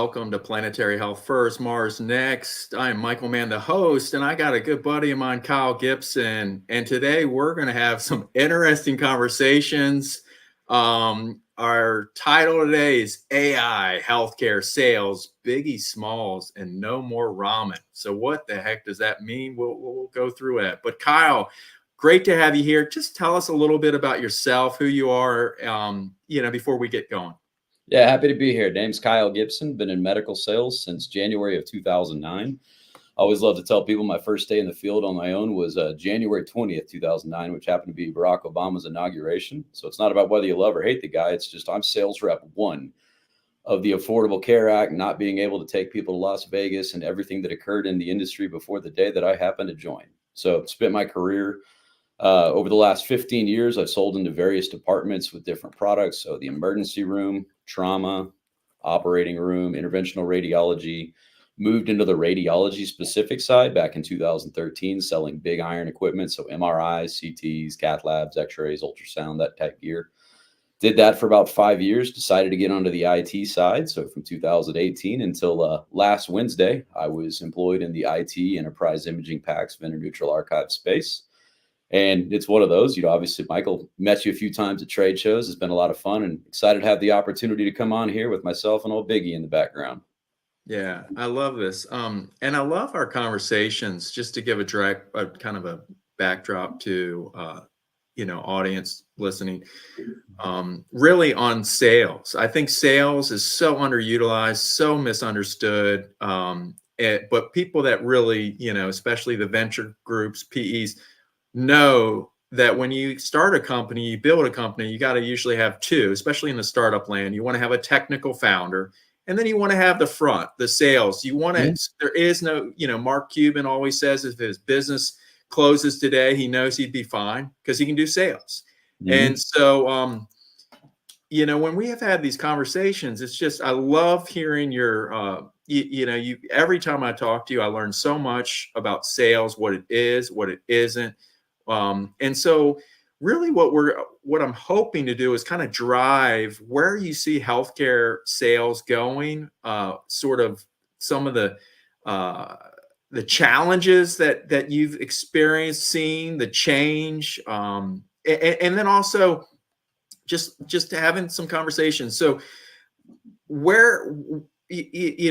welcome to Planetary Health First, Mars Next. I'm Michael Mann, the host, and I got a good buddy of mine, Kyle Gibson. And today we're going to have some interesting conversations. Our title today is AI, Healthcare Sales, Biggie Smalls, and No More Ramen. So what the heck does that mean? We'll go through it. But Kyle, great to have you here. Just tell us a little bit about yourself, who you are, before we get going. Yeah, happy to be here. Name's Kyle Gibson. Been in medical sales since January of 2009. I always love to tell people my first day in the field on my own was January 20th, 2009, which happened to be Barack Obama's inauguration. So it's not about whether you love or hate the guy. It's just I'm sales rep one of the Affordable Care Act, not being able to take people to Las Vegas and everything that occurred in the industry before the day that I happened to join. So spent my career over the last 15 years, I've sold into various departments with different products. So the emergency room, trauma, operating room, interventional radiology, moved into the radiology specific side back in 2013, selling big iron equipment. So MRIs, CTs, cath labs, x-rays, ultrasound, that type gear. Did that for about 5 years, decided to get onto the IT side. So from 2018 until last Wednesday, I was employed in the IT enterprise imaging PACS vendor neutral archive space. And it's one of those, obviously, Michael, met you a few times at trade shows. It's been a lot of fun and excited to have the opportunity to come on here with myself and old Biggie in the background. Yeah, I love this. And I love our conversations, just to give a kind of a backdrop to, audience listening, really on sales. I think sales is so underutilized, so misunderstood. But people that really, especially the venture groups, PEs, know that when you start a company, you build a company, you got to usually have two, especially in the startup land. You want to have a technical founder, and then you want to have the front, the sales. You want to, there is no, Mark Cuban always says if his business closes today, he knows he'd be fine because he can do sales. And so, when we have had these conversations, it's just, I love hearing your, every time I talk to you, I learn so much about sales, what it is, what it isn't. And so really what I'm hoping to do is kind of drive where you see healthcare sales going, sort of some of the challenges that you've experienced, seeing the change, and then also just having some conversations. So where, I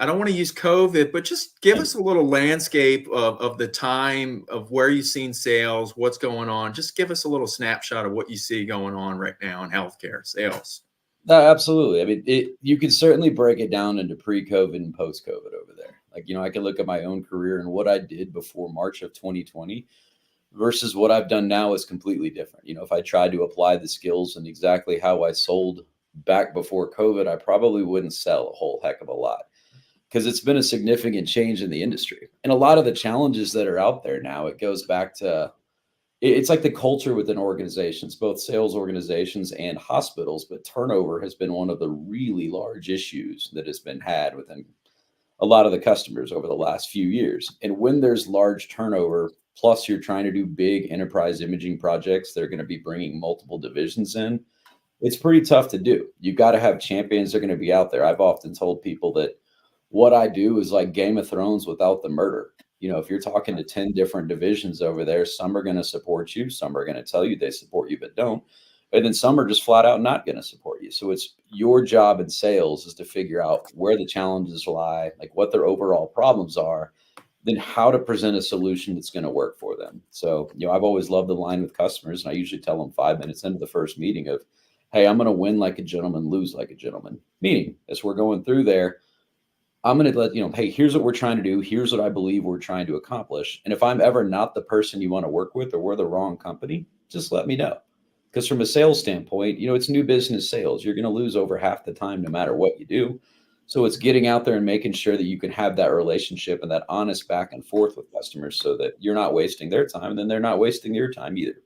don't want to use COVID, but just give us a little landscape of the time of where you've seen sales, what's going on. Just give us a little snapshot of what you see going on right now in healthcare sales. Absolutely. I mean, you can certainly break it down into pre-COVID and post-COVID over there. Like, I can look at my own career and what I did before March of 2020 versus what I've done now is completely different. If I tried to apply the skills and exactly how I sold back before COVID, I probably wouldn't sell a whole heck of a lot because it's been a significant change in the industry. And a lot of the challenges that are out there now, it goes back to, it's like the culture within organizations, both sales organizations and hospitals, but turnover has been one of the really large issues that has been had within a lot of the customers over the last few years. And when there's large turnover, plus you're trying to do big enterprise imaging projects that are going to be bringing multiple divisions in, it's pretty tough to do. You've got to have champions that are going to be out there. I've often told people that what I do is like Game of Thrones without the murder. If you're talking to 10 different divisions over there, some are going to support you. Some are going to tell you they support you, but don't. And then some are just flat out not going to support you. So it's your job in sales is to figure out where the challenges lie, like what their overall problems are, then how to present a solution that's going to work for them. So, I've always loved the line with customers, and I usually tell them 5 minutes into the first meeting of, hey, I'm going to win like a gentleman, lose like a gentleman. Meaning, as we're going through there, I'm going to let hey, here's what we're trying to do. Here's what I believe we're trying to accomplish. And if I'm ever not the person you want to work with or we're the wrong company, just let me know. Because from a sales standpoint, it's new business sales. You're going to lose over half the time no matter what you do. So it's getting out there and making sure that you can have that relationship and that honest back and forth with customers so that you're not wasting their time and then they're not wasting your time either.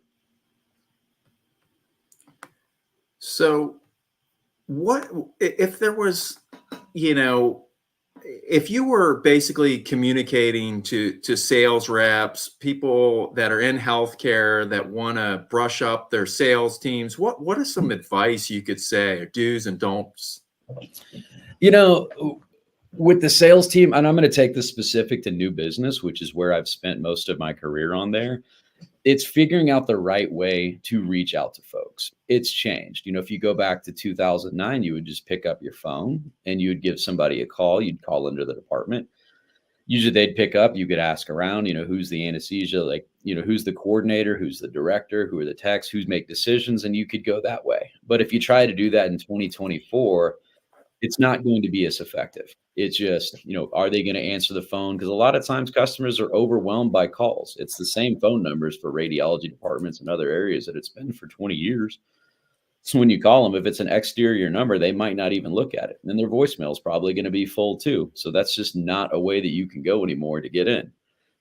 So what if there was, if you were basically communicating to sales reps, people that are in healthcare that want to brush up their sales teams, what is some advice you could say, do's and don'ts? You know, with the sales team, and I'm going to take this specific to new business, which is where I've spent most of my career on there. It's figuring out the right way to reach out to folks. It's changed. You know, if you go back to 2009, you would just pick up your phone and you would give somebody a call. You'd call into the department. Usually they'd pick up, you could ask around, you know, who's the anesthesia, like, you know, who's the coordinator, who's the director, who are the techs, who's make decisions, and you could go that way. But if you try to do that in 2024, it's not going to be as effective. It's just, you know, are they going to answer the phone? Because a lot of times customers are overwhelmed by calls. It's the same phone numbers for radiology departments and other areas that it's been for 20 years. So when you call them, if it's an exterior number, they might not even look at it. And their voicemail is probably going to be full too. So that's just not a way that you can go anymore to get in.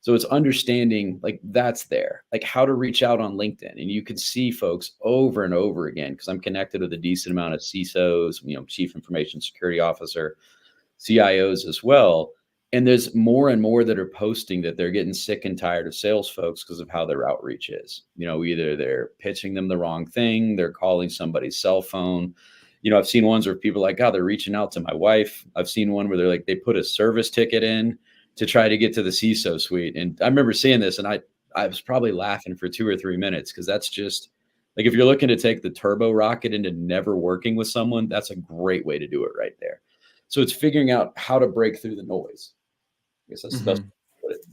So it's understanding like that's there, like how to reach out on LinkedIn. And you can see folks over and over again because I'm connected with a decent amount of CISOs, you know, Chief Information Security Officer, CIOs as well. And there's more and more that are posting that they're getting sick and tired of sales folks because of how their outreach is. You know, either they're pitching them the wrong thing, they're calling somebody's cell phone. You know, I've seen ones where people are like, oh, they're reaching out to my wife. I've seen one where they're like, they put a service ticket in to try to get to the CISO suite. And I remember seeing this and I was probably laughing for 2 or 3 minutes because that's just like, if you're looking to take the turbo rocket into never working with someone, that's a great way to do it right there. So it's figuring out how to break through the noise. I guess that's the best way to put it.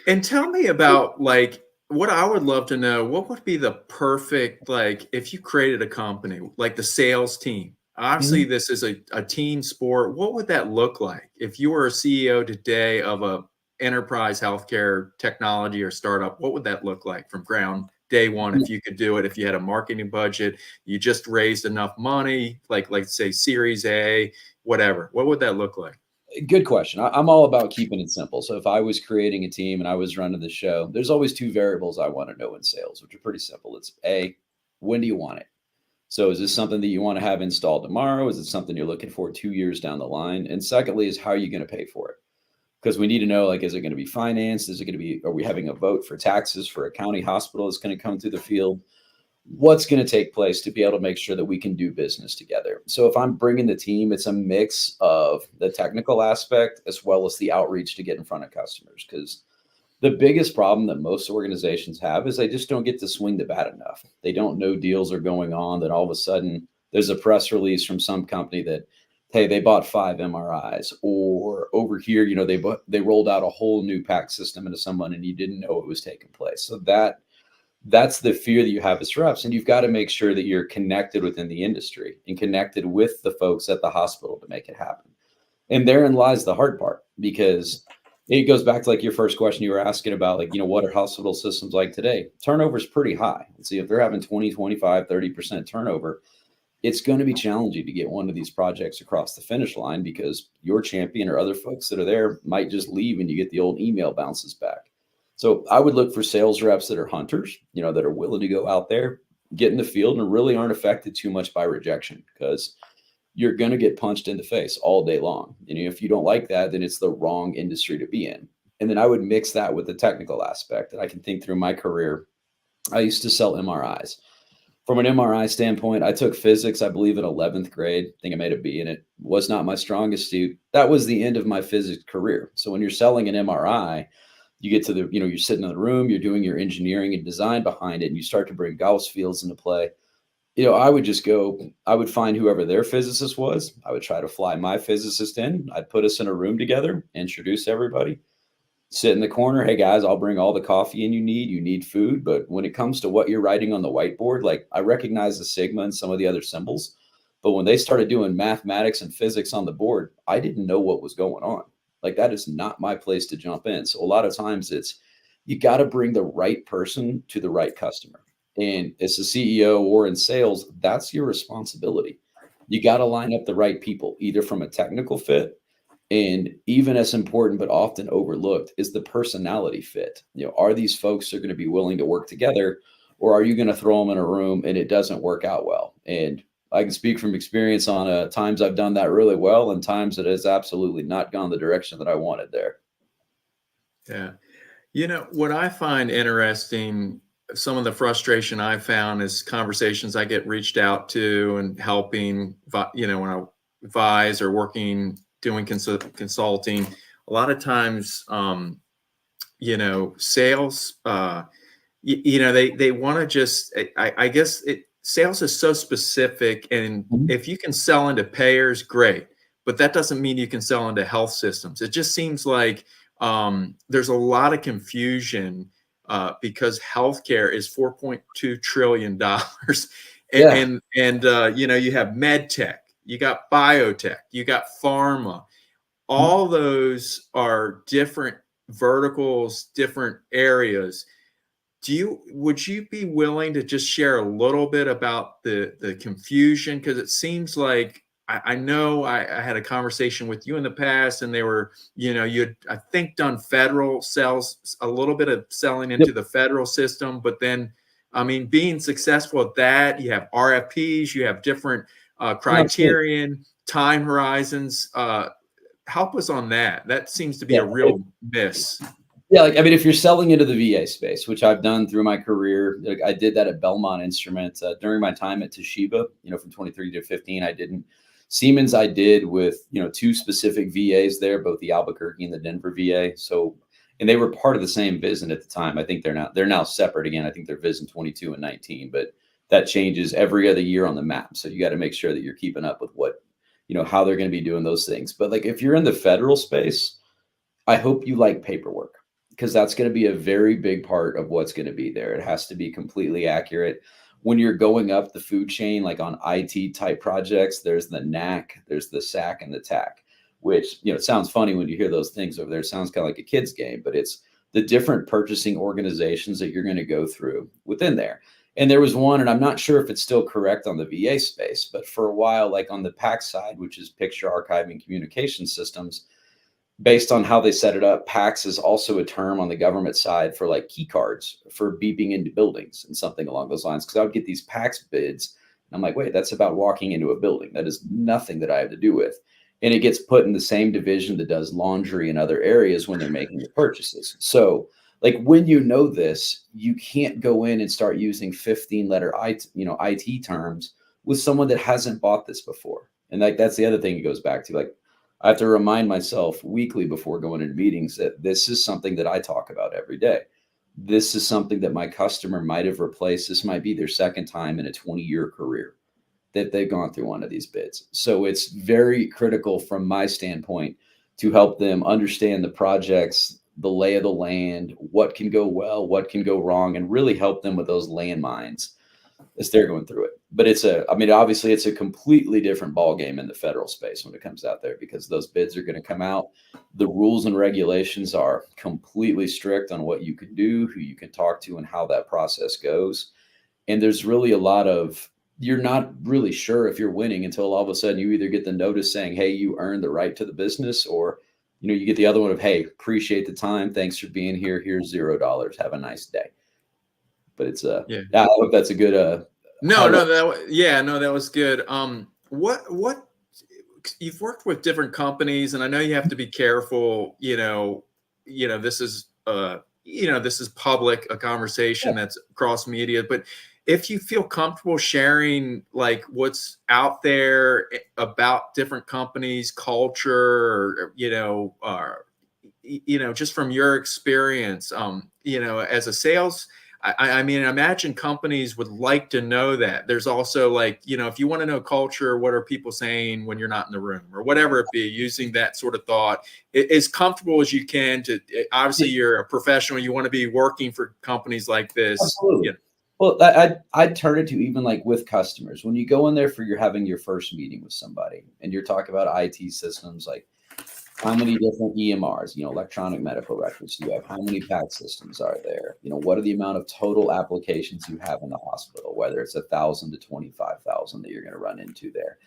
And tell me about like what I would love to know, what would be the perfect, like if you created a company, like the sales team, obviously Mhm. this is a team sport. What would that look like if you were a CEO today of a enterprise healthcare technology or startup? What would that look like from ground day one? If you could do it, if you had a marketing budget, you just raised enough money, like say Series A, whatever, what would that look like? Good question. I'm all about keeping it simple. So if I was creating a team and I was running the show, there's always two variables I want to know in sales, which are pretty simple. It's A, when do you want it? So is this something that you want to have installed tomorrow? Is it something you're looking for 2 years down the line? And secondly, is how are you going to pay for it? Because we need to know, like, is it going to be financed? Is it going to be, are we having a vote for taxes for a county hospital that's going to come through the field? What's going to take place to be able to make sure that we can do business together? So if I'm bringing the team, it's a mix of the technical aspect as well as the outreach to get in front of customers. Because the biggest problem that most organizations have is they just don't get to swing the bat enough. They don't know deals are going on, that all of a sudden there's a press release from some company that, hey, they bought 5 MRIs, or over here, you know, they rolled out a whole new PAC system into someone and you didn't know it was taking place. So that's the fear that you have as reps. And you've got to make sure that you're connected within the industry and connected with the folks at the hospital to make it happen. And therein lies the hard part, because it goes back to like your first question you were asking about, like, you know, what are hospital systems like today? Turnover is pretty high. Let's see, if they're having 20, 25, 30% turnover, it's going to be challenging to get one of these projects across the finish line because your champion or other folks that are there might just leave and you get the old email bounces back. So I would look for sales reps that are hunters, you know, that are willing to go out there, get in the field, and really aren't affected too much by rejection, because you're going to get punched in the face all day long. And if you don't like that, then it's the wrong industry to be in. And then I would mix that with the technical aspect. And I can think through my career, I used to sell MRIs. From an MRI standpoint, I took physics, I believe, in 11th grade. I think I made a B in it. Was not my strongest suit. That was the end of my physics career. So when you're selling an MRI, you get to the, you know, you're sitting in the room, you're doing your engineering and design behind it, and you start to bring Gauss fields into play. You know, I would find whoever their physicist was. I would try to fly my physicist in. I'd put us in a room together, introduce everybody, sit in the corner. Hey guys, I'll bring all the coffee in you need. You need food. But when it comes to what you're writing on the whiteboard, like, I recognize the sigma and some of the other symbols. But when they started doing mathematics and physics on the board, I didn't know what was going on. Like, that is not my place to jump in. So a lot of times it's, you got to bring the right person to the right customer. And as a CEO or in sales, that's your responsibility. You got to line up the right people, either from a technical fit, and even as important but often overlooked is the personality fit. You know, are these folks are going to be willing to work together, or are you going to throw them in a room and it doesn't work out well? And I can speak from experience on times I've done that really well and times it has absolutely not gone the direction that I wanted there. Yeah. You know, what I find interesting, some of the frustration I found is conversations I get reached out to and helping, you know, when I advise or doing consulting, a lot of times, sales, they want to just, I guess sales is so specific. And Mhm. if you can sell into payers, great. But that doesn't mean you can sell into health systems. It just seems like there's a lot of confusion because healthcare is $4.2 trillion. Yeah. You have med tech, you got biotech, you got pharma. Mhm. All those are different verticals, different areas. Would you be willing to just share a little bit about the confusion? Because it seems like I know I had a conversation with you in the past, and they were, you had, I think, done federal sales, a little bit of selling Yep. into the federal system, but then, I mean, being successful at that, you have RFPs, you have different No, absolutely. criterion, time horizons. Help us on that. That seems to be Yeah. a real miss. Yeah, like I mean, if you're selling into the VA space, which I've done through my career, like I did that at Belmont Instruments during my time at Toshiba. From 23 to 15, I didn't. Siemens, I did with two specific VAs there, both the Albuquerque and the Denver VA. So, and they were part of the same VISN at the time. I think they're now separate again. I think they're VISN 22 and 19, but that changes every other year on the map. So you got to make sure that you're keeping up with what how they're going to be doing those things. But like if you're in the federal space, I hope you like paperwork because that's going to be a very big part of what's going to be there. It has to be completely accurate. When you're going up the food chain, like on IT type projects, there's the NAC, there's the SAC, and the TAC, which, it sounds funny when you hear those things over there. It sounds kind of like a kid's game, but it's the different purchasing organizations that you're going to go through within there. And there was one, and I'm not sure if it's still correct on the VA space, but for a while, like on the PAC side, which is picture archiving communication systems, based on how they set it up, PAX is also a term on the government side for like key cards for beeping into buildings and something along those lines. Because I would get these PAX bids, and I'm like, wait, that's about walking into a building. That is nothing that I have to do with. And it gets put in the same division that does laundry and other areas when they're making the purchases. So, like when you know this, you can't go in and start using 15-letter IT terms with someone that hasn't bought this before. And like that's the other thing it goes back to. Like I have to remind myself weekly before going into meetings that this is something that I talk about every day. This is something that my customer might have replaced. This might be their second time in a 20-year career that they've gone through one of these bids. So it's very critical from my standpoint to help them understand the projects, the lay of the land, what can go well, what can go wrong, and really help them with those landmines as they're going through it. But obviously it's a completely different ball game in the federal space when it comes out there because those bids are going to come out. The rules and regulations are completely strict on what you can do, who you can talk to, and how that process goes. And there's really a lot of, you're not really sure if you're winning until all of a sudden you either get the notice saying, hey, you earned the right to the business, or you get the other one of, hey, appreciate the time. Thanks for being here. Here's $0. Have a nice day. But it's Yeah. I hope that's a good No, highlight. that was good. What you've worked with different companies, and I know you have to be careful. This is this is public, a conversation that's cross media. But if you feel comfortable sharing like what's out there about different companies, culture, just from your experience, as a sales. I mean, I imagine companies would like to know that. There's also like, if you want to know culture, what are people saying when you're not in the room or whatever it be, using that sort of thought as comfortable as you can to, obviously you're a professional. You want to be working for companies like this. Absolutely. Well, I'd turn it to even like with customers. When you go in there for you're having your first meeting with somebody and you're talking about IT systems, like how many different EMRs, electronic medical records do you have? How many PACS systems are there? What are the amount of total applications you have in the hospital, whether it's 1,000 to 25,000 that you're going to run into there.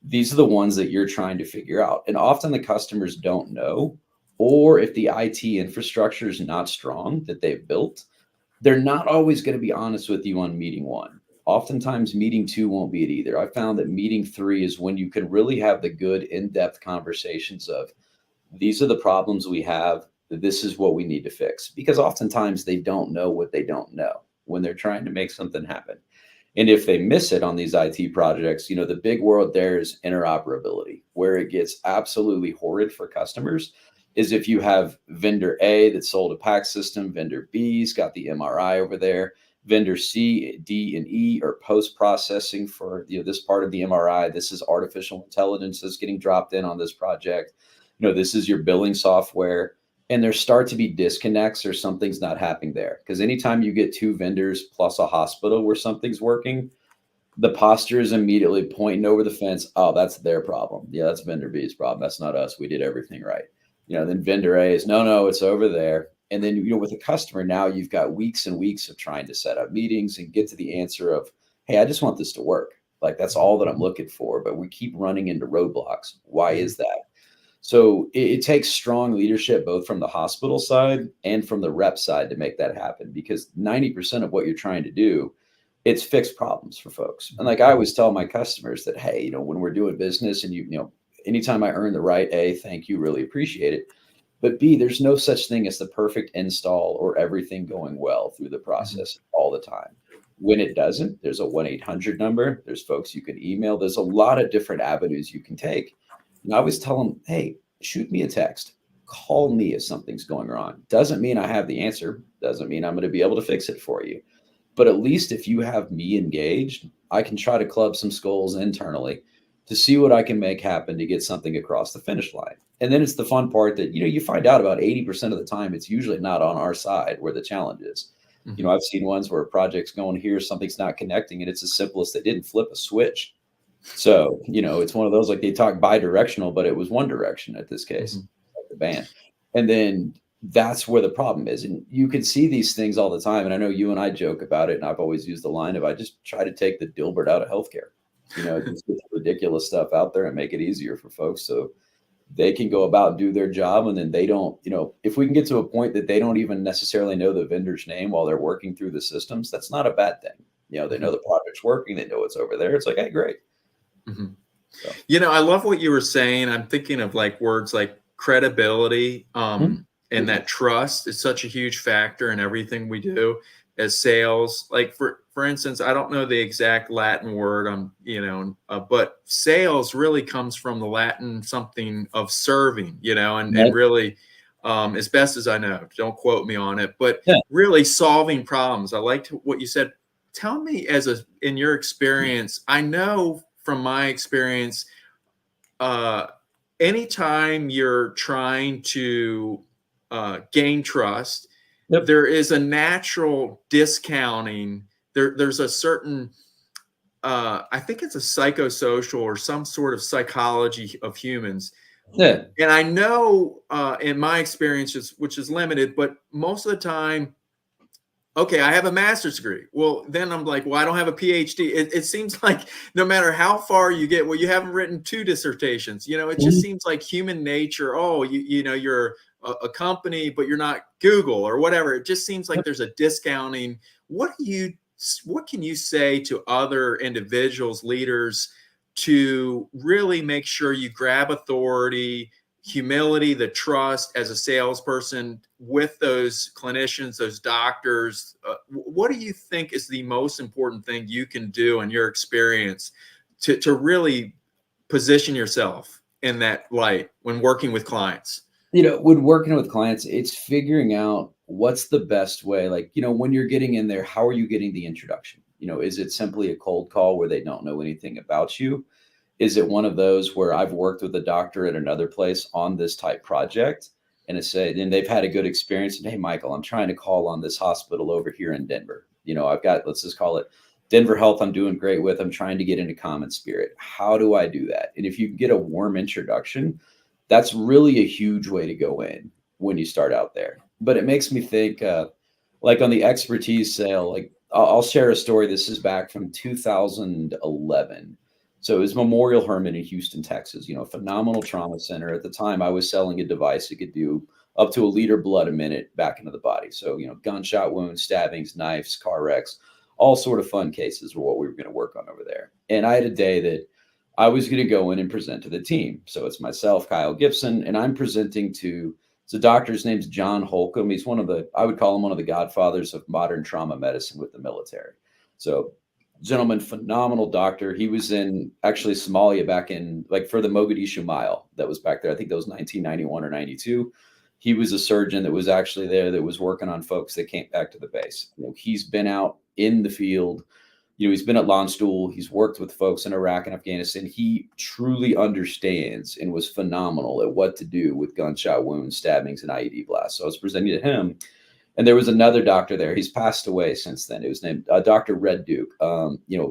These are the ones that you're trying to figure out. And often the customers don't know, or if the IT infrastructure is not strong that they've built, they're not always going to be honest with you on meeting one. Oftentimes, meeting two won't be it either. I found that meeting three is when you can really have the good in-depth conversations of these are the problems we have. This is what we need to fix. Because oftentimes they don't know what they don't know when they're trying to make something happen. And if they miss it on these IT projects, the big word there is interoperability. Where it gets absolutely horrid for customers is if you have vendor A that sold a PAC system, vendor B's got the MRI over there, vendor C, D, and E are post-processing for this part of the MRI. This is artificial intelligence that's getting dropped in on this project. This is your billing software. And there start to be disconnects or something's not happening there. Because anytime you get two vendors plus a hospital where something's working, the posture is immediately pointing over the fence. Oh, that's their problem. Yeah, that's vendor B's problem. That's not us. We did everything right. Then vendor A is no, it's over there. And then, with a customer now, you've got weeks and weeks of trying to set up meetings and get to the answer of, hey, I just want this to work. Like, that's all that I'm looking for. But we keep running into roadblocks. Why is that? So it takes strong leadership, both from the hospital side and from the rep side, to make that happen, because 90% of what you're trying to do, it's fix problems for folks. And like I always tell my customers that, hey, when we're doing business and anytime I earn the right, A, thank you, really appreciate it. But B, there's no such thing as the perfect install or everything going well through the process all the time. When it doesn't, there's a 1-800 number. There's folks you can email. There's a lot of different avenues you can take. And I always tell them, hey, shoot me a text. Call me if something's going wrong. Doesn't mean I have the answer. Doesn't mean I'm going to be able to fix it for you. But at least if you have me engaged, I can try to club some skulls internally to see what I can make happen to get something across the finish line. And then it's the fun part that, you find out about 80% of the time, it's usually not on our side where the challenge is. I've seen ones where a project's going here, something's not connecting, and it's as simple as they didn't flip a switch. So, it's one of those, like they talk bi-directional, but it was one direction at this case, like the band. And then that's where the problem is. And you can see these things all the time. And I know you and I joke about it. And I've always used the line of, I just try to take the Dilbert out of healthcare, just get the ridiculous stuff out there and make it easier for folks so they can go about and do their job. And then they don't, if we can get to a point that they don't even necessarily know the vendor's name while they're working through the systems, that's not a bad thing. They know the project's working. They know it's over there. It's like, hey, great. So. I love what you were saying. I'm thinking of like words like credibility, and that trust is such a huge factor in everything we do as sales. Like for instance, I don't know the exact Latin word, but sales really comes from the Latin something of serving, and really, as best as I know, don't quote me on it, but really solving problems. I liked what you said. Tell me, in your experience, I know from my experience, anytime you're trying to gain trust, there is a natural discounting. There's a certain, I think it's a psychosocial or some sort of psychology of humans. Yeah. And I know in my experiences, which is limited, but most of the time, okay, I have a master's degree. Well, then I'm like, well, I don't have a PhD. It seems like no matter how far you get, well, you haven't written 2 dissertations. It just seems like human nature. Oh, you're a company, but you're not Google or whatever. It just seems like there's a discounting. What can you say to other individuals, leaders, to really make sure you grab authority, humility, the trust as a salesperson with those clinicians, those doctors? What do you think is the most important thing you can do in your experience to really position yourself in that light when working with clients? When working with clients, it's figuring out what's the best way. Like, when you're getting in there, how are you getting the introduction? Is it simply a cold call where they don't know anything about you? Is it one of those where I've worked with a doctor at another place on this type project and and they've had a good experience? And hey, Michael, I'm trying to call on this hospital over here in Denver. I've got, let's just call it Denver Health. I'm doing great with. I'm trying to get into Common Spirit. How do I do that? And if you get a warm introduction, that's really a huge way to go in when you start out there. But it makes me think, like on the expertise sale, like I'll share a story. This is back from 2011. So it was Memorial Hermann in Houston, Texas, phenomenal trauma center. At the time, I was selling a device that could do up to 1 liter of blood a minute back into the body. So, gunshot wounds, stabbings, knives, car wrecks, all sort of fun cases were what we were going to work on over there. And I had a day that I was going to go in and present to the team. So it's myself, Kyle Gibson, and I'm presenting to the doctor's name's John Holcomb. He's I would call him one of the godfathers of modern trauma medicine with the military. So Gentleman, phenomenal doctor. He was in actually Somalia back in like for the Mogadishu Mile that was back there. I think that was 1991 or 92. He was a surgeon that was actually there that was working on folks that came back to the base. He's been out in the field. He's been at Landstuhl. He's worked with folks in Iraq and Afghanistan. He truly understands and was phenomenal at what to do with gunshot wounds, stabbings, and IED blasts. So I was presenting to him. And there was another doctor there. He's passed away since then. It was named Dr. Red Duke.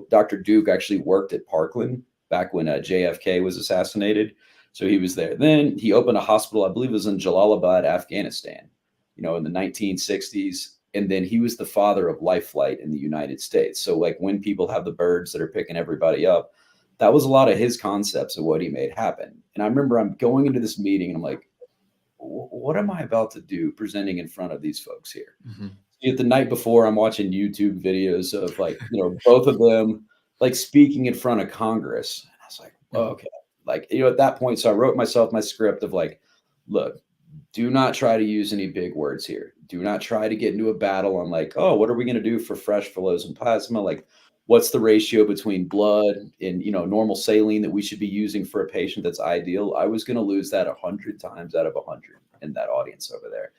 Dr. Duke actually worked at Parkland back when JFK was assassinated. So he was there. Then he opened a hospital, I believe it was in Jalalabad, Afghanistan, in the 1960s. And then he was the father of life flight in the United States. So like when people have the birds that are picking everybody up, that was a lot of his concepts of what he made happen. And I remember I'm going into this meeting and I'm like, what am I about to do presenting in front of these folks here? Mm-hmm. The night before, I'm watching YouTube videos of like, both of them like speaking in front of Congress. And I was like, okay. Like, at that point, so I wrote myself my script of like, look, do not try to use any big words here. Do not try to get into a battle on like, oh, what are we going to do for fresh flows and plasma? Like, what's the ratio between blood and, normal saline that we should be using for a patient that's ideal? I was going to lose that 100 times out of 100 in that audience over there.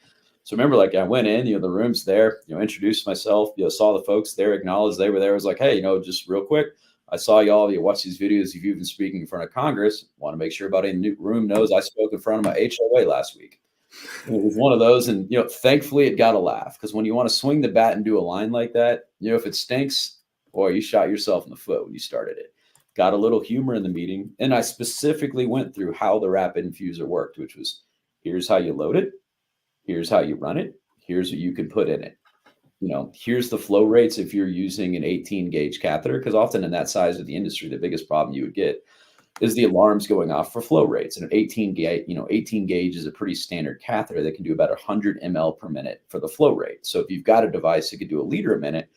So remember, like I went in, the room's there, introduced myself, saw the folks there, acknowledged they were there. I was like, hey, just real quick, I saw y'all, you watch these videos of you even speaking in front of Congress. Want to make sure everybody in the room knows I spoke in front of my HOA last week. And it was one of those, and thankfully it got a laugh, because when you want to swing the bat and do a line like that, if it stinks, boy, you shot yourself in the foot when you started it. Got a little humor in the meeting, and I specifically went through how the rapid infuser worked, which was here's how you load it, here's how you run it, here's what you can put in it. Here's the flow rates if you're using an 18 gauge catheter, because often in that size of the industry, the biggest problem you would get is the alarms going off for flow rates. And an 18 gauge is a pretty standard catheter that can do about 100 ml per minute for the flow rate. So if you've got a device that could do a liter a minute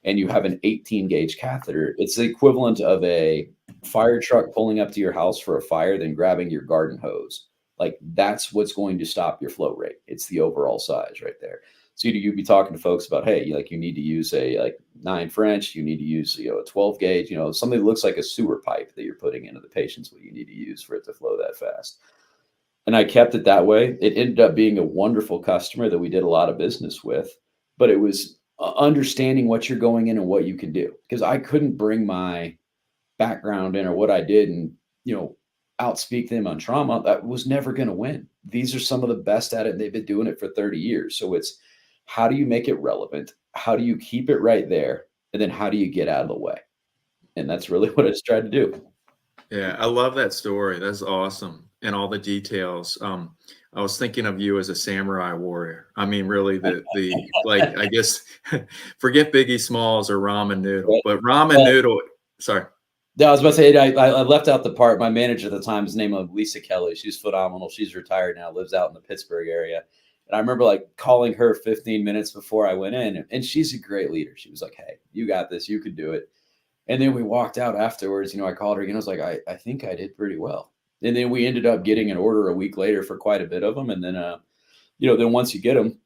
and you have an 18 gauge catheter, it's the equivalent of a fire truck pulling up to your house for a fire, then grabbing your garden hose. Like, that's what's going to stop your flow rate. It's the overall size right there. So you'd be talking to folks about, hey, you need to use a 9 French, you need to use a 12 gauge, something that looks like a sewer pipe that you're putting into the patient's what you need to use for it to flow that fast. And I kept it that way. It ended up being a wonderful customer that we did a lot of business with, but it was understanding what you're going in and what you can do, because I couldn't bring my background in or what I did and outspeak them on trauma. That was never going to win. These are some of the best at it. They've been doing it for 30 years. So it's, how do you make it relevant? How do you keep it right there? And then how do you get out of the way? And that's really what I just tried to do. Yeah, I love that story. That's awesome. And all the details. I was thinking of you as a samurai warrior. I mean, really, the like, I guess, forget Biggie Smalls or Ramen Noodle, but Ramen Noodle. Sorry. Yeah, I was about to say, I left out the part. My manager at the time is named Lisa Kelly. She's phenomenal. She's retired now, lives out in the Pittsburgh area. And I remember like calling her 15 minutes before I went in, and she's a great leader. She was like, hey, you got this, you could do it. And then we walked out afterwards, I called her again. I was like, I think I did pretty well. And then we ended up getting an order a week later for quite a bit of them. And then, then once you get them,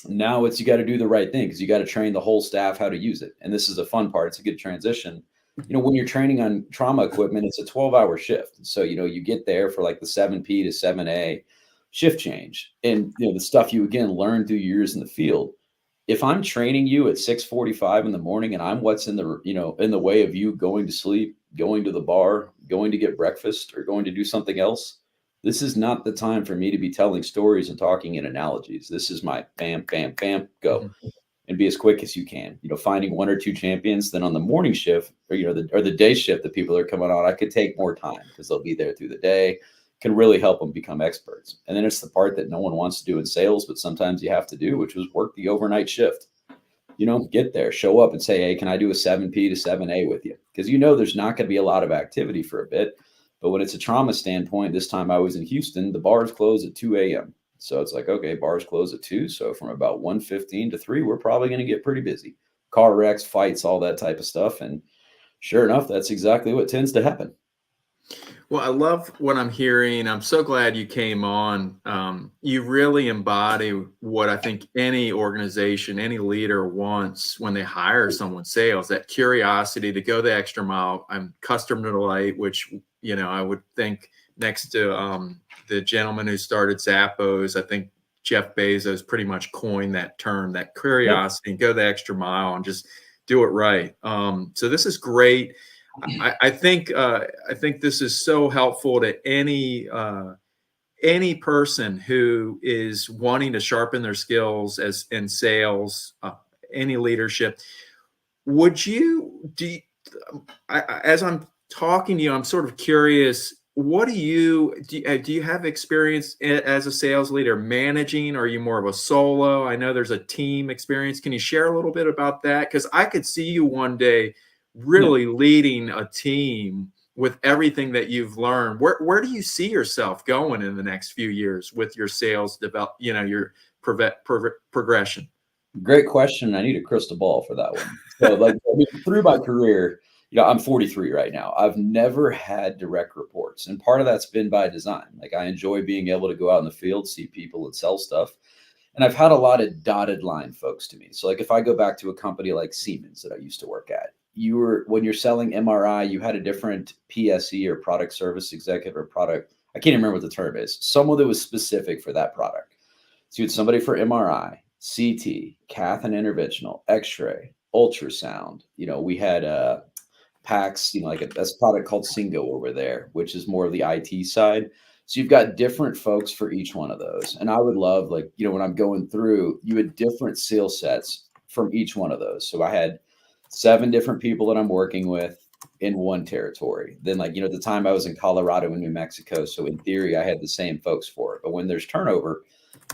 now you got to do the right thing, because you got to train the whole staff how to use it. And this is a fun part. It's a good transition. When you're training on trauma equipment, it's a 12-hour shift. So, you get there for like the 7P to 7A shift change. And, the stuff you, again, learn through years in the field. If I'm training you at 6:45 in the morning and I'm what's in the, in the way of you going to sleep, going to the bar, going to get breakfast, or going to do something else, this is not the time for me to be telling stories and talking in analogies. This is my bam, bam, bam, go. Mm-hmm. And be as quick as you can, finding 1 or 2 champions. Then on the morning shift or, the day shift that people are coming on, I could take more time because they'll be there through the day, can really help them become experts. And then it's the part that no one wants to do in sales, but sometimes you have to do, which was work the overnight shift. Get there, show up and say, hey, can I do a 7P to 7A with you? Because there's not going to be a lot of activity for a bit. But when it's a trauma standpoint, this time I was in Houston, the bars close at 2 a.m. So it's like, okay, bars close at 2. So from about 1:15 to 3, we're probably going to get pretty busy. Car wrecks, fights, all that type of stuff. And sure enough, that's exactly what tends to happen. Well, I love what I'm hearing. I'm so glad you came on. You really embody what I think any organization, any leader wants when they hire someone sales, that curiosity to go the extra mile. I'm customer delight, which, I would think next to the gentleman who started Zappos, I think Jeff Bezos pretty much coined that term, that Yep. curiosity, go the extra mile and just do it right. So this is great. I think this is so helpful to any person who is wanting to sharpen their skills as in sales, any leadership. Would you do? As I'm talking to you, I'm sort of curious. What do you have experience as a sales leader managing? Or are you more of a solo? I know there's a team experience. Can you share a little bit about that? Because I could see you one day Yeah. really leading a team with everything that you've learned. Where do you see yourself going in the next few years with your sales develop? Your progression. Great question. I need a crystal ball for that one. So, like, I mean, through my career, I'm 43 right now. I've never had direct reports, and part of that's been by design. Like, I enjoy being able to go out in the field, see people, and sell stuff. And I've had a lot of dotted line folks to me. So, like, if I go back to a company like Siemens that I used to work at, when you're selling MRI, you had a different PSE or product service executive or product. I can't even remember what the term is. Someone that was specific for that product. So you had somebody for MRI, CT, cath and interventional, X-ray, ultrasound. We had PACS, like a product called Singo over there, which is more of the IT side. So you've got different folks for each one of those. And I would love, like, when I'm going through, you had different skill sets from each one of those. So I had 7 different people that I'm working with in one territory. Then, like, at the time I was in Colorado and New Mexico. So in theory, I had the same folks for it. But when there's turnover,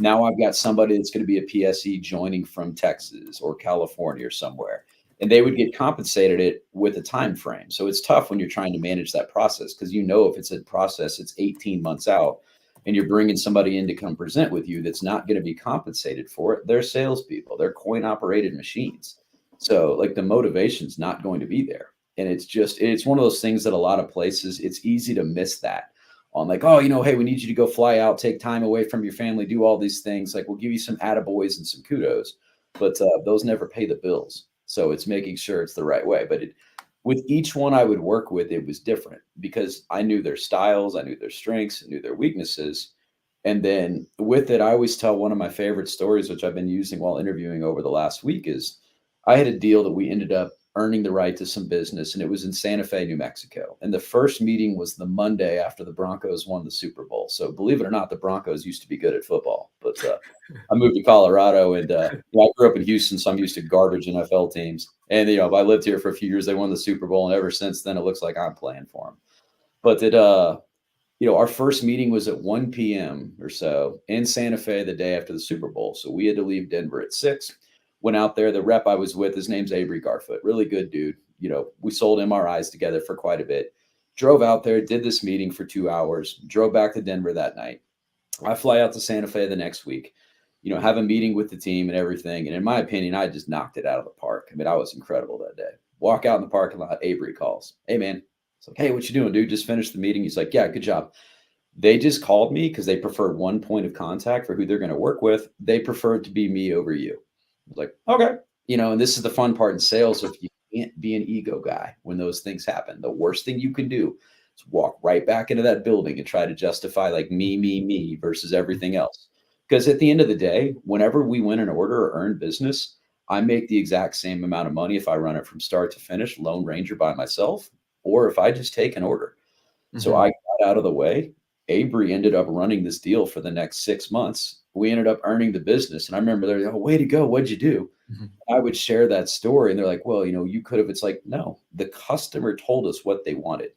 now I've got somebody that's going to be a PSE joining from Texas or California or somewhere, and they would get compensated it with a time frame. So it's tough when you're trying to manage that process because if it's a process, it's 18 months out, and you're bringing somebody in to come present with you that's not going to be compensated for it. They're salespeople. They're coin operated machines. So, like, the motivation's not going to be there, and it's one of those things that a lot of places it's easy to miss that on, like, oh, hey, we need you to go fly out, take time away from your family, do all these things. Like, we'll give you some attaboys and some kudos, but those never pay the bills. So it's making sure it's the right way. But with each one I would work with, it was different because I knew their styles, I knew their strengths, I knew their weaknesses. And then with it, I always tell one of my favorite stories, which I've been using while interviewing over the last week, is I had a deal that we ended up earning the right to some business, and it was in Santa Fe, New Mexico. And the first meeting was the Monday after the Broncos won the Super Bowl. So believe it or not, the Broncos used to be good at football. But I moved to Colorado, and I grew up in Houston, so I'm used to garbage NFL teams. And I lived here for a few years. They won the Super Bowl, and ever since then, it looks like I'm playing for them. But our first meeting was at 1 p.m. or so in Santa Fe the day after the Super Bowl. So we had to leave Denver at 6. Went out there. The rep I was with, his name's Avery Garfoot, really good dude. We sold MRIs together for quite a bit. Drove out there, did this meeting for 2 hours, drove back to Denver that night. I fly out to Santa Fe the next week, have a meeting with the team and everything. And in my opinion, I just knocked it out of the park. I mean, I was incredible that day. Walk out in the parking lot, Avery calls. Hey, man. It's like, hey, what you doing, dude? Just finished the meeting. He's like, yeah, good job. They just called me because they prefer one point of contact for who they're going to work with. They prefer it to be me over you. I was like, okay. And this is the fun part in sales. If you can't be an ego guy when those things happen, the worst thing you can do is walk right back into that building and try to justify, like, me versus everything else. Because at the end of the day, whenever we win an order or earn business, I make the exact same amount of money if I run it from start to finish, Lone Ranger by myself, or if I just take an order. Mm-hmm. So I got out of the way. Avery ended up running this deal for the next 6 months. We ended up earning the business. And I remember they're like, oh, way to go. What'd you do? Mm-hmm. I would share that story. And they're like, well, you could have. It's like, no, the customer told us what they wanted.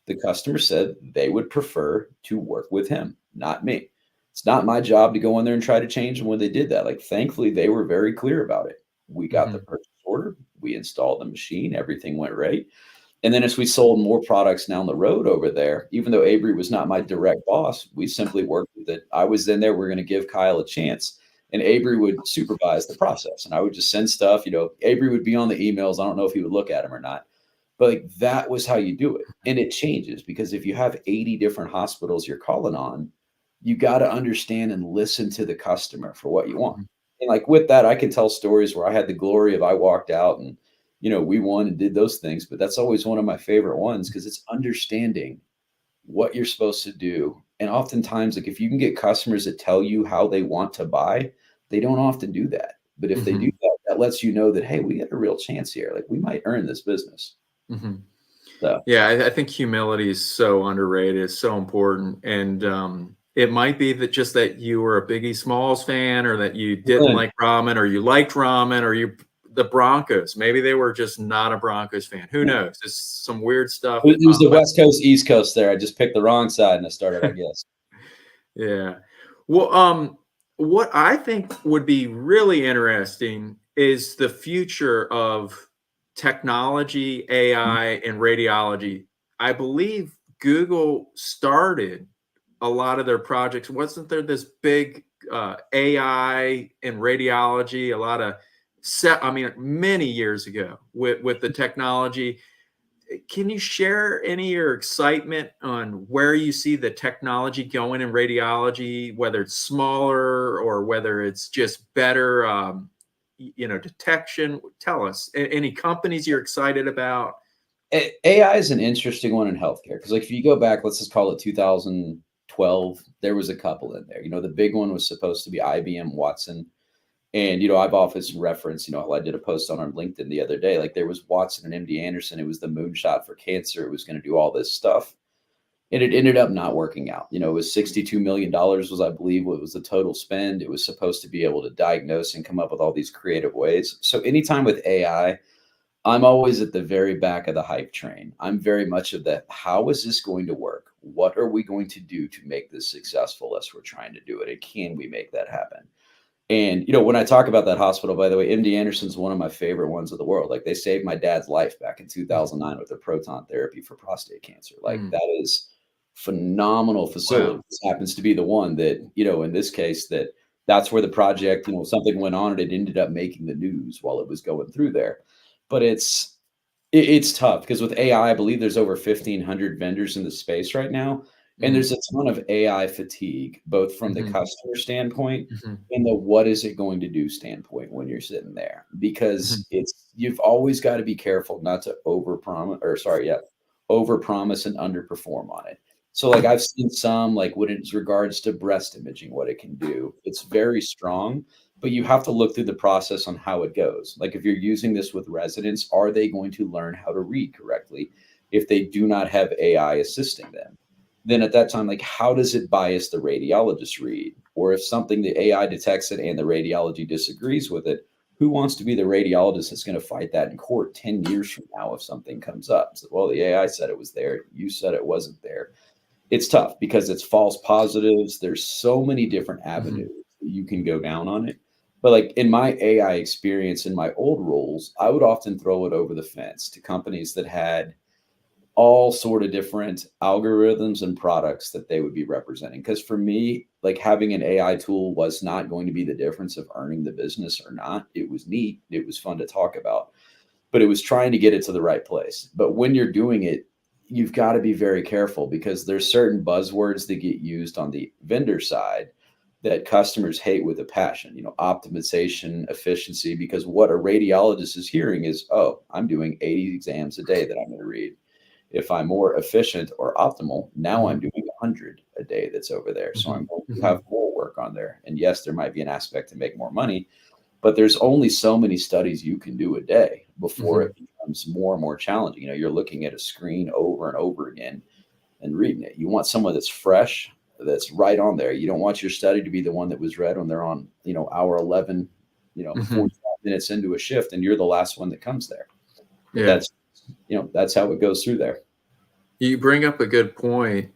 The customer said they would prefer to work with him, not me. It's not my job to go in there and try to change them when they did that. Like, thankfully, they were very clear about it. We got the purchase order. We installed the machine. Everything went right. And then as we sold more products down the road over there, even though Avery was not my direct boss, we simply worked with it. I was in there. We're going to give Kyle a chance. And Avery would supervise the process. And I would just send stuff. Avery would be on the emails. I don't know if he would look at them or not. But like that was how you do it. And it changes because if you have 80 different hospitals you're calling on, you got to understand and listen to the customer for what you want. Mhm. And like with that, I can tell stories where I had the glory of I walked out and, we won and did those things. But that's always one of my favorite ones because it's understanding what you're supposed to do. And oftentimes, like if you can get customers that tell you how they want to buy, they don't often do that. But if they do Mhm. that, that lets you know that, hey, we got a real chance here. Like we might earn this business. Mhm. So Yeah, I think humility is so underrated. It's so important, and it might be that just that you were a Biggie Smalls fan, or that you didn't like ramen, or you liked ramen, or you the Broncos. Maybe they were just not a Broncos fan. Who knows? It's some weird stuff. it was the But West Coast, East Coast there. I just picked the wrong side and I started, I guess. yeah, well, what I think would be really interesting is the future of technology, AI, and radiology. I believe Google started a lot of their projects. Wasn't there this big AI and radiology? A lot of I mean, many years ago with the technology. Can you share any of your excitement on where you see the technology going in radiology, whether it's smaller or whether it's just better, detection? Tell us any companies you're excited about. AI is an interesting one in healthcare because, like, if you go back, let's just call it 2012, there was a couple in there. The big one was supposed to be IBM Watson. And, I've often referenced, I did a post on our LinkedIn the other day. Like, there was Watson and MD Anderson. It was the moonshot for cancer. It was going to do all this stuff. And it ended up not working out. It was $62 million was, I believe, what was the total spend. It was supposed to be able to diagnose and come up with all these creative ways. So anytime with AI, I'm always at the very back of the hype train. I'm very much of that. How is this going to work? What are we going to do to make this successful as we're trying to do it? And can we make that happen? And, when I talk about that hospital, by the way, MD Anderson's one of my favorite ones of the world. Like they saved my dad's life back in 2009 with their proton therapy for prostate cancer. Like Mm, that is phenomenal facility. wow. This happens to be the one that, in this case, that's where the project, something went on and it ended up making the news while it was going through there. But it's tough because with AI, I believe there's over 1,500 vendors in the space right now, and Mm, there's a ton of AI fatigue, both from the mhm, customer standpoint mhm, and the what is it going to do standpoint when you're sitting there. mhm, Because you've always got to be careful not to overpromise and underperform on it. So like I've seen some like when it's regards to breast imaging, what it can do, it's very strong, but you have to look through the process on how it goes. Like if you're using this with residents, are they going to learn how to read correctly if they do not have AI assisting them? Then at that time, like how does it bias the radiologist read? Or if something the AI detects it and the radiology disagrees with it, who wants to be the radiologist that's going to fight that in court 10 years from now if something comes up? So, well, the AI said it was there. You said it wasn't there. It's tough because it's false positives. There's so many different mhm, avenues that you can go down on it. But like in my AI experience in my old roles, I would often throw it over the fence to companies that had all sort of different algorithms and products that they would be representing. Because for me, like having an AI tool was not going to be the difference of earning the business or not. It was neat. It was fun to talk about, but it was trying to get it to the right place. But when you're doing it, you've got to be very careful because there's certain buzzwords that get used on the vendor side that customers hate with a passion, optimization, efficiency, because what a radiologist is hearing is, oh, I'm doing 80 exams a day that I'm going to read. If I'm more efficient or optimal, now I'm mhm, doing 100 a day that's over there. So I'm mhm, going to have mhm, more work on there. And yes, there might be an aspect to make more money, but there's only so many studies you can do a day before mhm, it becomes more and more challenging. You're looking at a screen over and over again and reading it. You want someone that's fresh, that's right on there. You don't want your study to be the one that was read when they're on, hour 11, mhm. 45 minutes into a shift and you're the last one that comes there. But Yeah. that's how it goes through there. You bring up a good point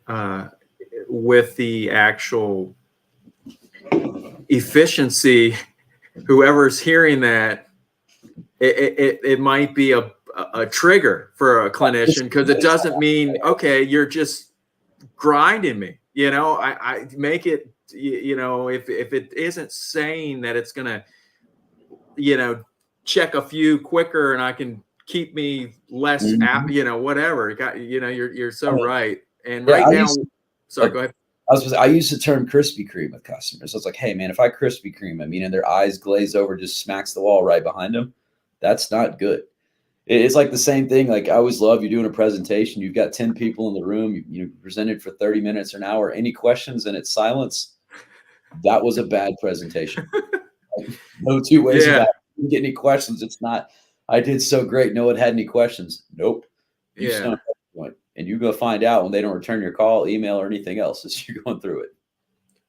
with the actual efficiency. Whoever's hearing that, it might be a trigger for a clinician because it doesn't mean, okay, you're just grinding me. I make it, if it isn't saying that it's going to, check a few quicker and I can keep me less, Mhm. whatever. You're so right. And Yeah, right now, sorry, like, go ahead. I use the term Krispy Kreme with customers. So it's like, hey man, if I Krispy Kreme them, their eyes glaze over, just smacks the wall right behind them, that's not good. It's like the same thing. Like I always love you doing a presentation. You've got 10 people in the room. You presented for 30 minutes or an hour. Any questions? And it's silence. That was a bad presentation. Like, no two ways about Yeah, it. You didn't get any questions. It's not. I did so great. No one had any questions. Nope. You yeah. stunk every point, and you go find out when they don't return your call, email, or anything else as you're going through it.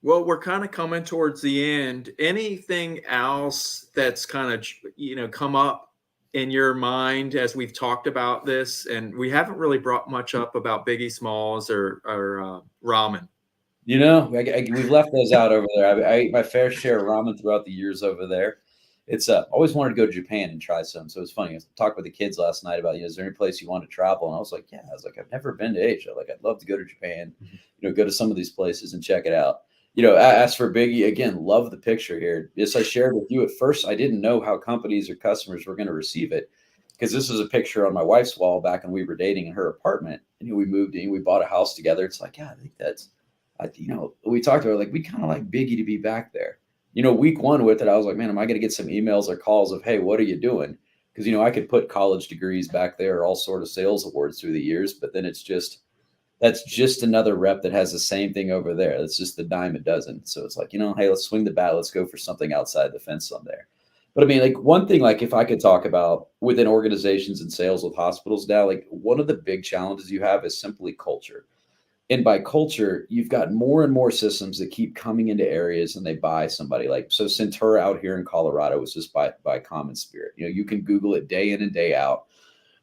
Well, we're kind of coming towards the end. Anything else that's kind of, come up in your mind as we've talked about this? And we haven't really brought much up about Biggie Smalls or Ramen. We've left those out over there. I ate my fair share of ramen throughout the years over there. It's always wanted to go to Japan and try some. So it's funny. I talked with the kids last night about, is there any place you want to travel? And I was like, yeah. I was like, I've never been to Asia. Like, I'd love to go to Japan, go to some of these places and check it out. As for Biggie, again, love the picture here. Yes, I shared with you at first. I didn't know how companies or customers were going to receive it because this was a picture on my wife's wall back when we were dating in her apartment. And we moved in, we bought a house together. It's like, yeah, I think we talked about like we kind of like Biggie to be back there. Week one with it, I was like, man, am I going to get some emails or calls of, hey, what are you doing? Because I could put college degrees back there, all sort of sales awards through the years, but then that's just another rep that has the same thing over there. That's just the dime a dozen. So it's like, hey, let's swing the bat. Let's go for something outside the fence on there. But I mean, like one thing, like if I could talk about within organizations and sales with hospitals now, like one of the big challenges you have is simply culture. And by culture, you've got more and more systems that keep coming into areas and they buy somebody like, so Centura out here in Colorado was just by Common Spirit. You can Google it day in and day out.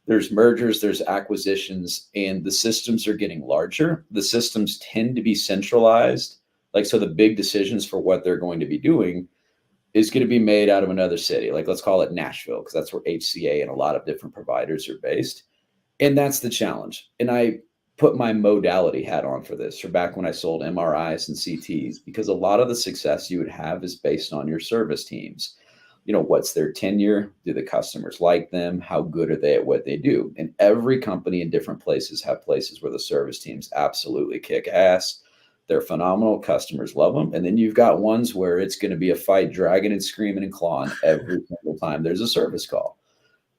There's mergers, there's acquisitions, and the systems are getting larger. The systems tend to be centralized. Like, so the big decisions for what they're going to be doing is going to be made out of another city. Like, let's call it Nashville, because that's where HCA and a lot of different providers are based. And that's the challenge. And I put my modality hat on for this, for back when I sold MRIs and CTs, because a lot of the success you would have is based on your service teams. What's their tenure? Do the customers like them? How good are they at what they do? And every company in different places have places where the service teams absolutely kick ass. They're phenomenal. Customers love them. And then you've got ones where it's going to be a fight, dragging and screaming and clawing every single time there's a service call.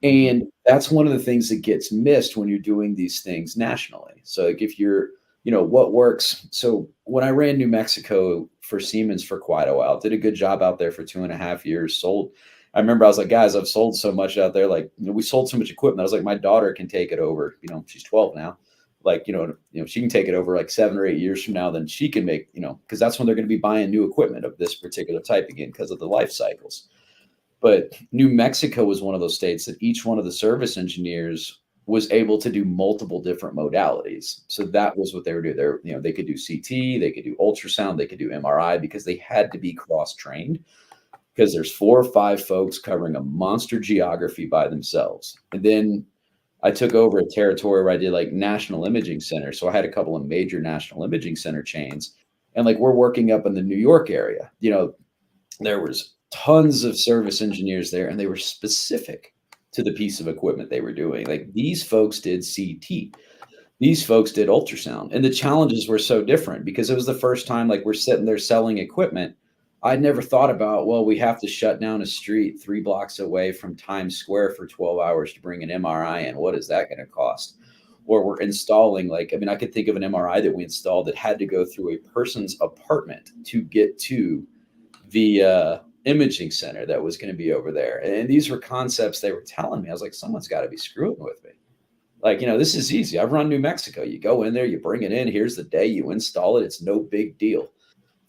And that's one of the things that gets missed when you're doing these things nationally. So like if you're, what works. So when I ran New Mexico for Siemens for quite a while, did a good job out there for 2.5 years, sold. I remember I was like, guys, I've sold so much out there. Like, we sold so much equipment. I was like, my daughter can take it over. She's 12 now. Like, she can take it over like 7 or 8 years from now, then she can make, because that's when they're going to be buying new equipment of this particular type again, because of the life cycles. But New Mexico was one of those states that each one of the service engineers was able to do multiple different modalities. So that was what they were doing. They could do CT, they could do ultrasound, they could do MRI, because they had to be cross-trained, because there's 4 or 5 folks covering a monster geography by themselves. And then I took over a territory where I did like national imaging centers. So I had a couple of major national imaging center chains, and like we're working up in the New York area. There was tons of service engineers there, and they were specific to the piece of equipment they were doing. Like these folks did CT, these folks did ultrasound, and the challenges were so different because it was the first time like we're sitting there selling equipment. I'd never thought about, well, we have to shut down a street 3 blocks away from Times Square for 12 hours to bring an MRI in. What is that going to cost? Or we're installing, like, I could think of an MRI that we installed that had to go through a person's apartment to get to the imaging center that was going to be over there. And these were concepts they were telling me. I was like, someone's got to be screwing with me. Like, this is easy. I've run New Mexico. You go in there, you bring it in. Here's the day you install it. It's no big deal.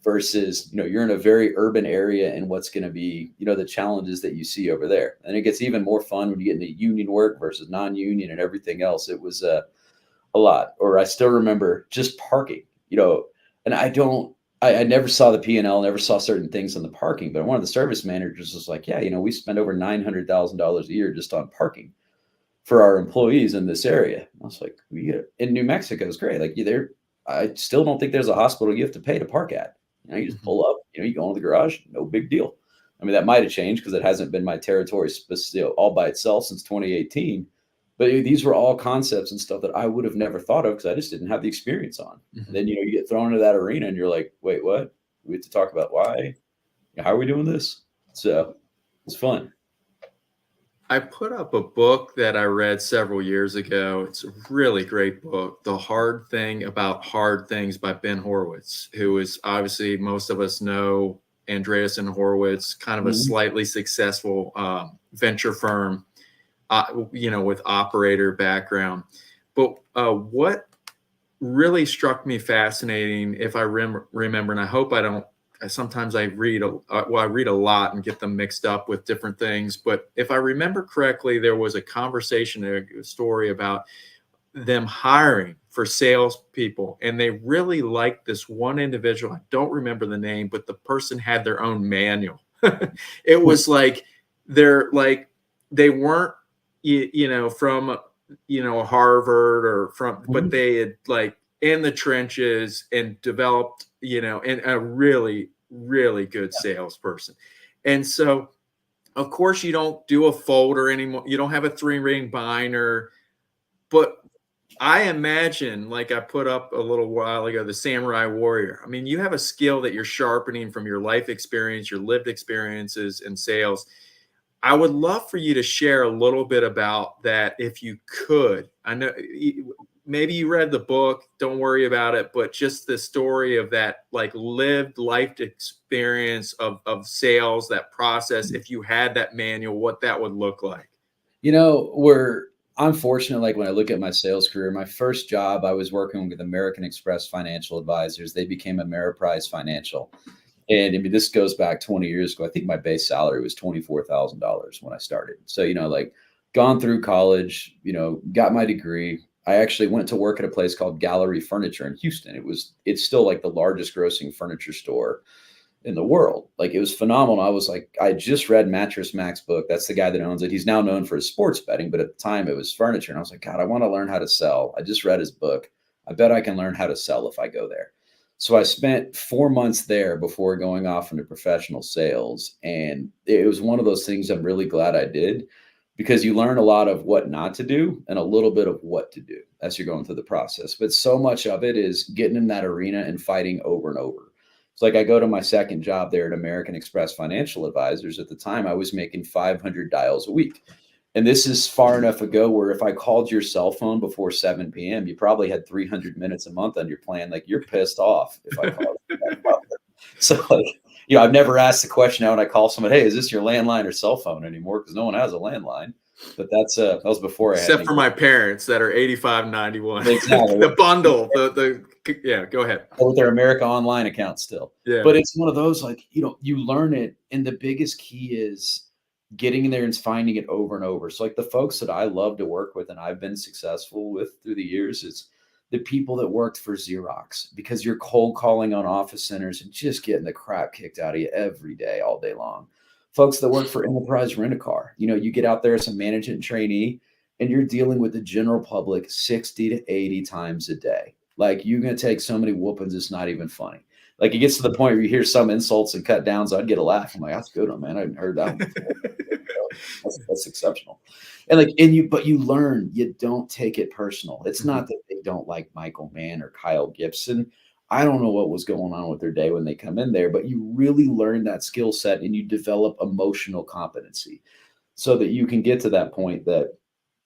Versus, you're in a very urban area and what's going to be, the challenges that you see over there. And it gets even more fun when you get into union work versus non-union and everything else. It was a lot. Or I still remember just parking, and I never saw the P&L, never saw certain things on the parking, but one of the service managers was like, yeah, we spend over $900,000 a year just on parking for our employees in this area. I was like, in New Mexico is great. Like I still don't think there's a hospital you have to pay to park at. You just pull up, you go into the garage, no big deal. That might've changed because it hasn't been my territory all by itself since 2018. But these were all concepts and stuff that I would have never thought of because I just didn't have the experience on. And then, you get thrown into that arena and you're like, wait, what? We have to talk about why? How are we doing this? So it's fun. I put up a book that I read several years ago. It's a really great book, The Hard Thing About Hard Things by Ben Horowitz, who is obviously, most of us know Andreessen Horowitz, kind of a slightly successful venture firm, with operator background. But what really struck me fascinating, if I remember, and I hope I don't, sometimes I read I read a lot and get them mixed up with different things, but if I remember correctly, there was a conversation, a story about them hiring for salespeople, and they really liked this one individual. I don't remember the name, but the person had their own manual. It was like they weren't from Harvard or from, but they had like in the trenches and developed, and a really, really good salesperson. And so, of course, you don't do a folder anymore. You don't have a 3-ring binder, but I imagine, like I put up a little while ago, the Samurai Warrior. I mean, you have a skill that you're sharpening from your life experience, your lived experiences in sales. I would love for you to share a little bit about that if you could. I know maybe you read the book, don't worry about it, but just the story of that like lived life experience of sales, that process, if you had that manual, what that would look like. I'm fortunate, like when I look at my sales career, my first job, I was working with American Express Financial Advisors. They became Ameriprise Financial. And I mean, this goes back 20 years ago. I think my base salary was $24,000 when I started. So, like gone through college, got my degree. I actually went to work at a place called Gallery Furniture in Houston. It's still like the largest grossing furniture store in the world. Like it was phenomenal. I was like, I just read Mattress Mac's book. That's the guy that owns it. He's now known for his sports betting, but at the time it was furniture. And I was like, God, I want to learn how to sell. I just read his book. I bet I can learn how to sell if I go there. So I spent 4 months there before going off into professional sales. And it was one of those things I'm really glad I did, because you learn a lot of what not to do and a little bit of what to do as you're going through the process. But so much of it is getting in that arena and fighting over and over. It's like I go to my second job there at American Express Financial Advisors. At the time, I was making 500 dials a week. And this is far enough ago where if I called your cell phone before 7 p.m., you probably had 300 minutes a month on your plan. Like you're pissed off if I called you. So like, I've never asked the question now when I call someone, hey, is this your landline or cell phone anymore? Because no one has a landline. But that was before I had. Except for my parents that are 85, 91. Exactly. The bundle, yeah, go ahead. With their America Online account still. Yeah. But it's one of those, like, you learn it. And the biggest key is getting in there and finding it over and over. So like the folks that I love to work with and I've been successful with through the years, it's the people that worked for Xerox, because you're cold calling on office centers and just getting the crap kicked out of you every day, all day long. Folks that work for Enterprise Rent-A-Car, you get out there as a management trainee and you're dealing with the general public 60 to 80 times a day. Like you're going to take so many whoopings, it's not even funny. Like it gets to the point where you hear some insults and cut downs. I'd get a laugh. I'm like, that's a good one, man. I hadn't heard that one before. That's exceptional. But you learn, you don't take it personal. It's not that they don't like Michael Mann or Kyle Gibson. I don't know what was going on with their day when they come in there, but you really learn that skill set and you develop emotional competency so that you can get to that point that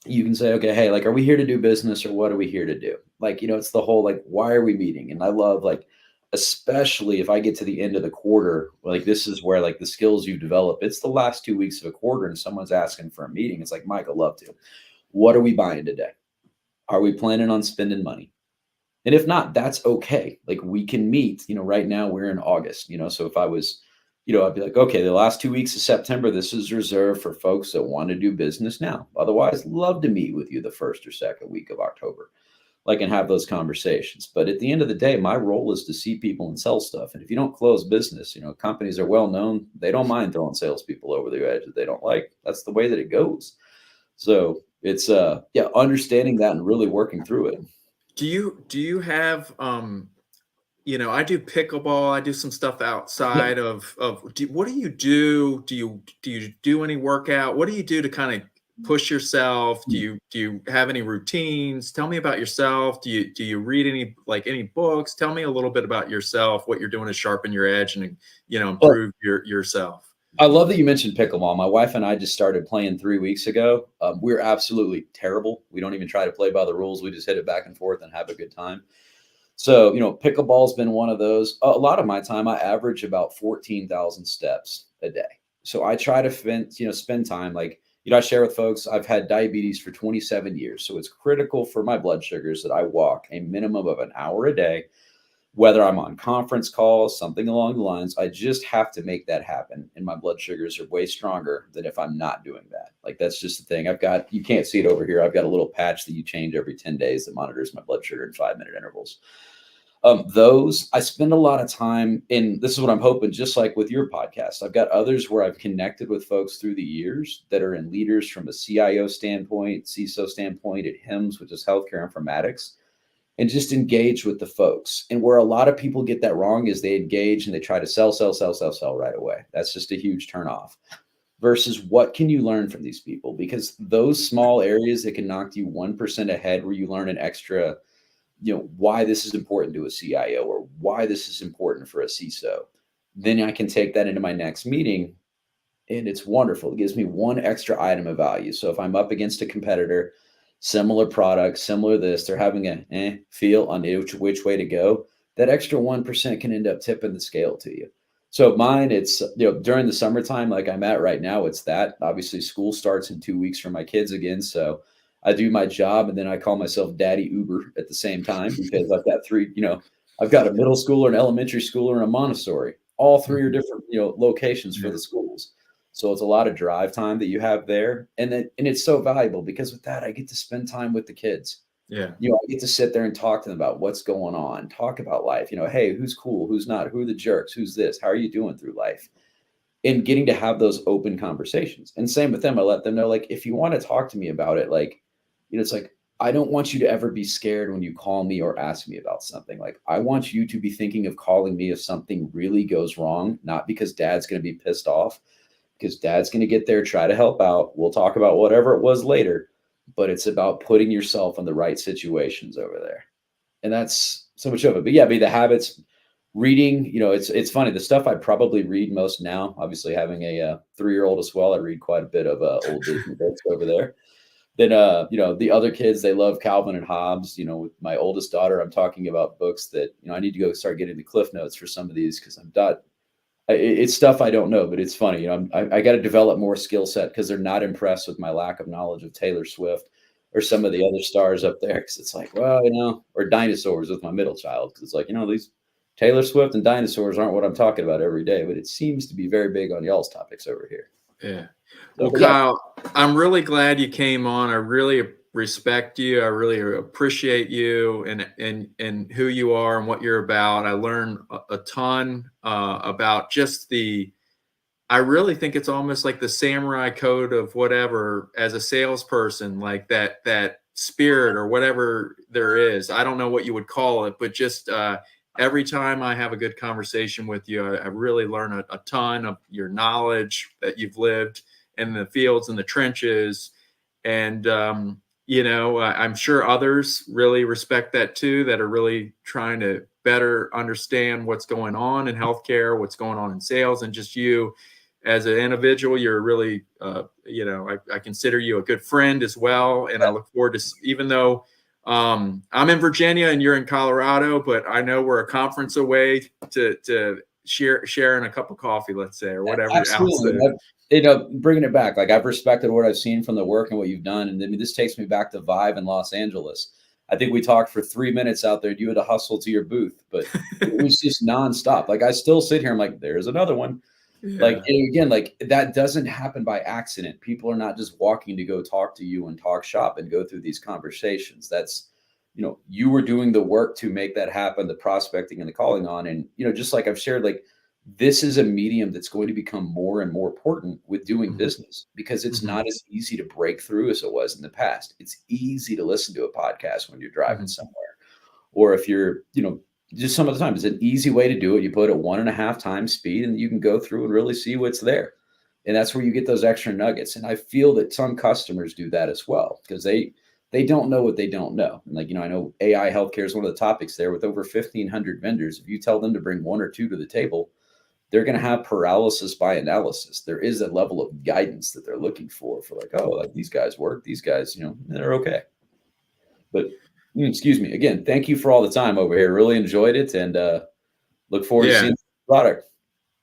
you can say, okay, hey, like, are we here to do business or what are we here to do? Like, it's the whole, like, why are we meeting? And I love, like, especially if I get to the end of the quarter, like this is where like the skills you develop, it's the last 2 weeks of a quarter and someone's asking for a meeting. It's like, Mike, I'd love to. What are we buying today? Are we planning on spending money? And if not, that's okay. Like we can meet, right now we're in August, so if I was, I'd be like, okay, the last 2 weeks of September, this is reserved for folks that want to do business now. Otherwise, love to meet with you the first or second week of October. Like and have those conversations. But at the end of the day, my role is to see people and sell stuff. And if you don't close business, companies are well known. They don't mind throwing salespeople over the edge that they don't like. That's the way that it goes. So it's understanding that and really working through it. Do you have I do pickleball, I do some stuff outside of what do you do? Do you do any workout? What do you do to kind of push yourself? Do you have any routines? Tell me about yourself. Do you read any books? Tell me a little bit about yourself, what you're doing to sharpen your edge and Well, improve yourself. I love that you mentioned pickleball. My wife and I just started playing 3 weeks ago. We're absolutely terrible. We don't even try to play by the rules. We just hit it back and forth and have a good time. So, pickleball's been one of those. A lot of my time, I average about 14,000 steps a day. So I try to spend time I share with folks, I've had diabetes for 27 years. So it's critical for my blood sugars that I walk a minimum of an hour a day, whether I'm on conference calls, something along the lines. I just have to make that happen. And my blood sugars are way stronger than if I'm not doing that. Like, that's just the thing. You can't see it over here. I've got a little patch that you change every 10 days that monitors my blood sugar in 5-minute intervals. Those I spend a lot of time in. This is what I'm hoping, just like with your podcast, I've got others where I've connected with folks through the years that are in leaders from a CIO standpoint, CISO standpoint at HIMSS, which is healthcare informatics, and just engage with the folks. And where a lot of people get that wrong is they engage and they try to sell right away. That's just a huge turnoff. Versus what can you learn from these people? Because those small areas that can knock you 1% ahead, where you learn an extra, why this is important to a CIO or why this is important for a CISO, then I can take that into my next meeting. And it's wonderful. It gives me one extra item of value. So if I'm up against a competitor, similar product, similar this, they're having a feel on which way to go, that extra 1% can end up tipping the scale to you. So mine, it's, during the summertime, like I'm at right now, it's that. Obviously school starts in 2 weeks for my kids again. So I do my job and then I call myself Daddy Uber at the same time, because I've got I've got a middle schooler, an elementary schooler, and a Montessori. All three are different, locations for the schools. So it's a lot of drive time that you have there. And it's so valuable because with that, I get to spend time with the kids. Yeah. I get to sit there and talk to them about what's going on, talk about life, hey, who's cool, who's not, who are the jerks, who's this, how are you doing through life? And getting to have those open conversations. And same with them. I let them know, if you want to talk to me about it, it's I don't want you to ever be scared when you call me or ask me about something. I want you to be thinking of calling me if something really goes wrong, not because dad's going to be pissed off, because dad's going to get there, try to help out. We'll talk about whatever it was later, but it's about putting yourself in the right situations over there. And that's so much of it. But yeah, the habits, reading, it's funny. The stuff I probably read most now, obviously having a 3-year-old as well, I read quite a bit of old Disney books over there. Then, the other kids, they love Calvin and Hobbes. With my oldest daughter, I'm talking about books that, I need to go start getting the cliff notes for some of these, because it's stuff I don't know, but it's funny. I got to develop more skill set, because they're not impressed with my lack of knowledge of Taylor Swift or some of the other stars up there. Because it's or dinosaurs with my middle child. Because it's these Taylor Swift and dinosaurs aren't what I'm talking about every day, but it seems to be very big on y'all's topics over here. Yeah. Well, Kyle, I'm really glad you came on. I really respect you. I really appreciate you and who you are and what you're about. I learned a ton about just I really think it's almost like the samurai code of whatever as a salesperson, like that spirit or whatever there is. I don't know what you would call it, but just every time I have a good conversation with you, I really learn a ton of your knowledge that you've lived in the fields and the trenches. And, I'm sure others really respect that too, that are really trying to better understand what's going on in healthcare, what's going on in sales, and just you as an individual, you're really, I consider you a good friend as well. And I look forward to, even though I'm in Virginia and you're in Colorado, but I know we're a conference away to sharing a cup of coffee, let's say, or whatever. Absolutely. Bringing it back, I've respected what I've seen from the work and what you've done. And this takes me back to Vive in Los Angeles. I think we talked for 3 minutes out there. You had to hustle to your booth, but it was just nonstop. I still sit here. I'm there's another one. Yeah. And again, that doesn't happen by accident. People are not just walking to go talk to you and talk shop and go through these conversations. That's, you were doing the work to make that happen, the prospecting and the calling on. And, just like I've shared, this is a medium that's going to become more and more important with doing business, because it's not as easy to break through as it was in the past. It's easy to listen to a podcast when you're driving somewhere, or if you're, just some of the time. It's an easy way to do it. You put it 1.5 times speed and you can go through and really see what's there. And that's where you get those extra nuggets. And I feel that some customers do that as well, because they don't know what they don't know. And like, I know AI healthcare is one of the topics there with over 1,500 vendors. If you tell them to bring one or two to the table, they're going to have paralysis by analysis. There is a level of guidance that they're looking for like, oh, like these guys work, these guys, they're okay. But excuse me, again, thank you for all the time over here. Really enjoyed it, and look forward to seeing the product.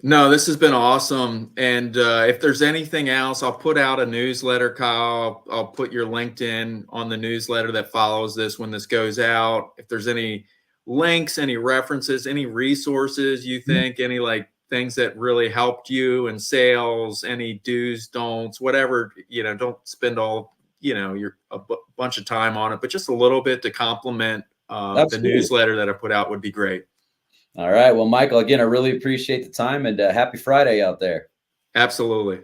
No, this has been awesome. And if there's anything else, I'll put out a newsletter, Kyle. I'll put your LinkedIn on the newsletter that follows this when this goes out. If there's any links, any references, any resources you think, any like things that really helped you in sales, any do's, don'ts, whatever, don't spend all, your bunch of time on it, but just a little bit to complement the newsletter that I put out would be great. All right. Well, Michael, again, I really appreciate the time, and happy Friday out there. Absolutely.